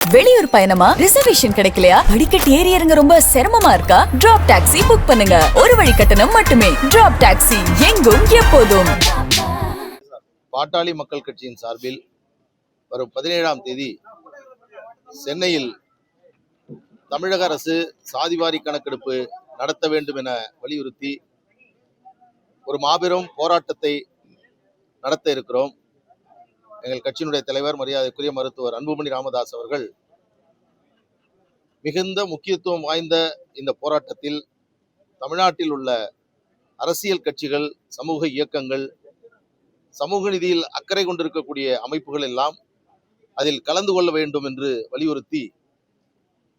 வெளியூர் பயணமா? ரிசர்வேஷன் கிடைக்கலையா? படிக்கட்டு ஏறி இறங்க ரொம்ப சிரமமா இருக்கா? டிராப் டாக்ஸி புக் பண்ணுங்க. ஒரு வழி கட்டணம் மட்டுமே. டிராப் டாக்ஸி, எங்கும் எப்போதும். பாட்டாளி மக்கள் கட்சியின் சார்பில் வரும் 17ஆம் தேதி சென்னையில் தமிழக அரசு சாதிவாரி கணக்கெடுப்பு நடத்த வேண்டும் என வலியுறுத்தி ஒரு மாபெரும் போராட்டத்தை நடத்த இருக்கிறோம். எங்கள் கட்சியினுடைய தலைவர் மரியாதைக்குரிய மருத்துவர் அன்புமணி ராமதாஸ் அவர்கள் மிகுந்த முக்கியத்துவம் வாய்ந்த இந்த போராட்டத்தில் தமிழ்நாட்டில் உள்ள அரசியல் கட்சிகள், சமூக இயக்கங்கள், சமூக நீதியில் அக்கறை கொண்டிருக்கக்கூடிய அமைப்புகள் எல்லாம் அதில் கலந்து கொள்ள வேண்டும் என்று வலியுறுத்தி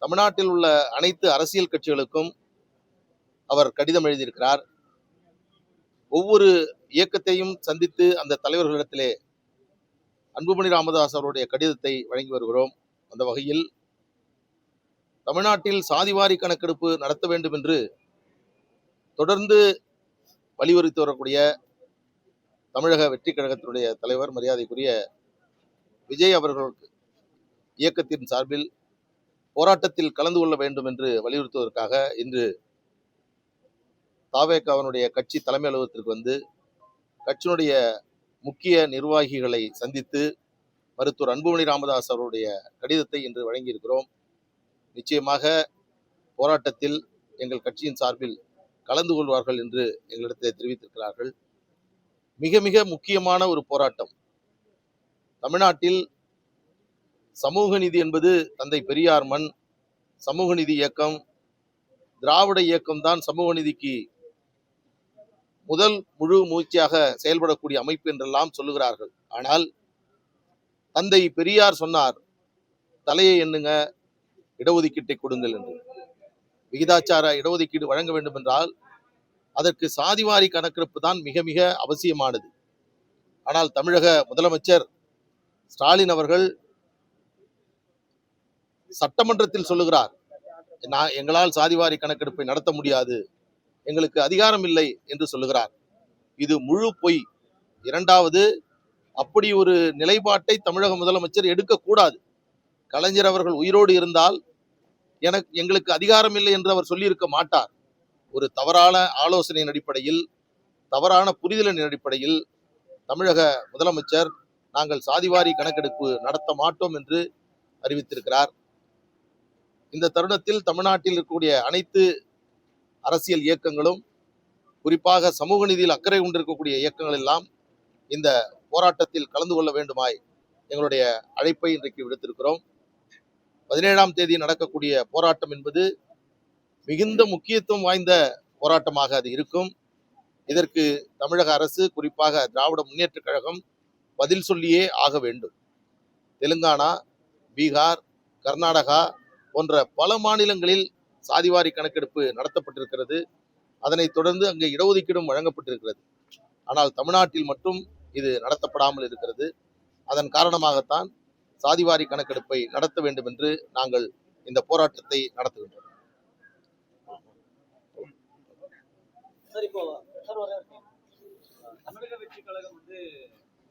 தமிழ்நாட்டில் உள்ள அனைத்து அரசியல் கட்சிகளுக்கும் அவர் கடிதம் எழுதியிருக்கிறார். ஒவ்வொரு இயக்கத்தையும் சந்தித்து அந்த தலைவர்களிடத்திலே அன்புமணி ராமதாஸ் அவருடைய கடிதத்தை வழங்கி வருகிறோம். அந்த வகையில் தமிழ்நாட்டில் சாதிவாரி கணக்கெடுப்பு நடத்த வேண்டும் என்று தொடர்ந்து வலியுறுத்தி வரக்கூடிய தமிழக வெற்றி கழகத்தினுடைய தலைவர் மரியாதைக்குரிய விஜய் அவர்களுக்கு இயக்கத்தின் சார்பில் போராட்டத்தில் கலந்து கொள்ள வேண்டும் என்று வலியுறுத்துவதற்காக இன்று தாவேகாவினுடைய கட்சி தலைமை அலுவலகத்திற்கு வந்து கட்சியினுடைய முக்கிய நிர்வாகிகளை சந்தித்து மருத்துவர் அன்புமணி ராமதாஸ் அவருடைய கடிதத்தை இன்று வழங்கியிருக்கிறோம். நிச்சயமாக போராட்டத்தில் எங்கள் கட்சியின் சார்பில் கலந்து கொள்வார்கள் என்று எங்களிடத்தில் தெரிவித்திருக்கிறார்கள். மிக மிக முக்கியமான ஒரு போராட்டம். தமிழ்நாட்டில் சமூக நீதி என்பது தந்தை பெரியார் மண். சமூக நீதி இயக்கம், திராவிட இயக்கம்தான் சமூக நீதிக்கு முதல் முழு மூச்சியாக செயல்படக்கூடிய அமைப்பு என்றெல்லாம் சொல்லுகிறார்கள். ஆனால் தந்தை பெரியார் சொன்னார், தலையை எண்ணுங்க, இடஒதுக்கீட்டை கொடுங்கள் என்று. விகிதாச்சார இடஒதுக்கீடு வழங்க வேண்டும் என்றால் அதற்கு சாதிவாரி கணக்கெடுப்பு தான் மிக மிக அவசியமானது. ஆனால் தமிழக முதலமைச்சர் ஸ்டாலின் அவர்கள் சட்டமன்றத்தில் சொல்லுகிறார், எங்களால் சாதிவாரி கணக்கெடுப்பை நடத்த முடியாது, எங்களுக்கு அதிகாரம் இல்லை என்று சொல்லுகிறார். இது முழு பொய். இரண்டாவது, அப்படி ஒரு நிலைப்பாட்டை தமிழக முதலமைச்சர் எடுக்கக்கூடாது. கலைஞர் அவர்கள் உயிரோடு இருந்தால் எங்களுக்கு அதிகாரம் இல்லை என்று அவர் சொல்லியிருக்க மாட்டார். ஒரு தவறான ஆலோசனையின் அடிப்படையில், தவறான புரிதலின் அடிப்படையில் தமிழக முதலமைச்சர் நாங்கள் சாதிவாரி கணக்கெடுப்பு நடத்த மாட்டோம் என்று அறிவித்திருக்கிறார். இந்த தருணத்தில் தமிழ்நாட்டில் இருக்கக்கூடிய அனைத்து அரசியல் இயக்கங்களும், குறிப்பாக சமூக நீதியில் அக்கறை கொண்டிருக்கக்கூடிய இயக்கங்கள் எல்லாம் இந்த போராட்டத்தில் கலந்து கொள்ள வேண்டுமாய் எங்களுடைய அழைப்பை இன்றைக்கு விடுத்திருக்கிறோம். 17ஆம் தேதி நடக்கக்கூடிய போராட்டம் என்பது மிகுந்த முக்கியத்துவம் வாய்ந்த போராட்டமாக அது இருக்கும். இதற்கு தமிழக அரசு, குறிப்பாக திராவிட முன்னேற்றக் கழகம் பதில் சொல்லியே ஆக வேண்டும். தெலுங்கானா, பீகார், கர்நாடகா போன்ற பல மாநிலங்களில் சாதிவாரி கணக்கெடுப்பு நடத்தப்பட்டிருக்கிறது. அதனைத் தொடர்ந்து அங்கே இடஒதுக்கீடும் வழங்கப்பட்டிருக்கிறது. ஆனால் தமிழ்நாட்டில் மட்டும் இது நடத்தப்படாமல் இருக்கிறது. அதன் காரணமாகத்தான் சாதிவாரி கணக்கெடுப்பை நடத்த வேண்டும் என்று நாங்கள் இந்த போராட்டத்தை நடத்துகின்றோம். தமிழக வெற்றி கழகம்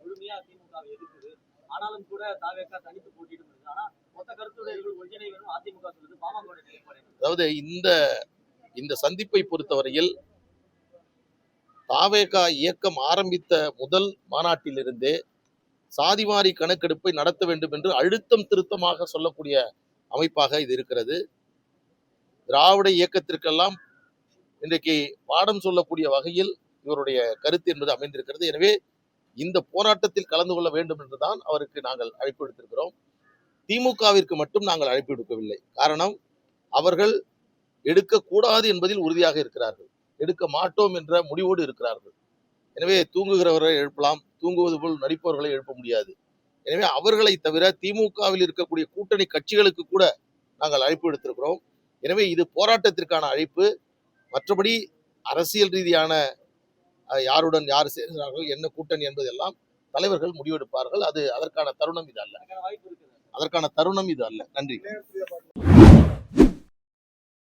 முழுமையா திமுக எதிர்க்குது. ஆனாலும் கூட தாவேகா தனித்து போட்டியிடும். ஆனா மொத்த கருத்துடையர்கள் ஒன்றிணை வேணும் அதிமுக சொல்லுது. பாமக நிலைப்பாடு. அதாவது இந்த சந்திப்பை பொறுத்தவரையில் தாவேகா இயக்கம் ஆரம்பித்த முதல் மாநாட்டிலிருந்தே சாதிவாரி கணக்கெடுப்பை நடத்த வேண்டும் என்று அழுத்தம் திருத்தமாக சொல்லக்கூடிய அமைப்பாக இது இருக்கிறது. திராவிட இயக்கத்திற்கெல்லாம் இன்றைக்கு பாடம் சொல்லக்கூடிய வகையில் இவருடைய கருத்து என்பது அமைந்திருக்கிறது. எனவே இந்த போராட்டத்தில் கலந்து கொள்ள வேண்டும் என்றுதான் அவருக்கு நாங்கள் அழைப்பு விடுத்திருக்கிறோம். திமுகவிற்கு மட்டும் நாங்கள் அழைப்பு விடுக்கவில்லை. காரணம், அவர்கள் எடுக்கக்கூடாது என்பதில் உறுதியாக இருக்கிறார்கள். எடுக்க மாட்டோம் என்ற முடிவோடு இருக்கிறார்கள். எனவே தூங்குகிறவர்களை எழுப்பலாம், தூங்குவது போல் நடிப்பவர்களை எழுப்ப முடியாது. எனவே அவர்களை தவிர திமுகவில் இருக்கக்கூடிய கூட்டணி கட்சிகளுக்கு கூட நாங்கள் அழைப்பு விடுத்திருக்கிறோம். எனவே இது போராட்டத்திற்கான அழைப்பு. மற்றபடி அரசியல் ரீதியான யாருடன் யார் சேர்கிறார்கள், என்ன கூட்டணி என்பதெல்லாம் தலைவர்கள் முடிவெடுப்பார்கள். அது அதற்கான தருணம் இது அல்ல. நன்றி.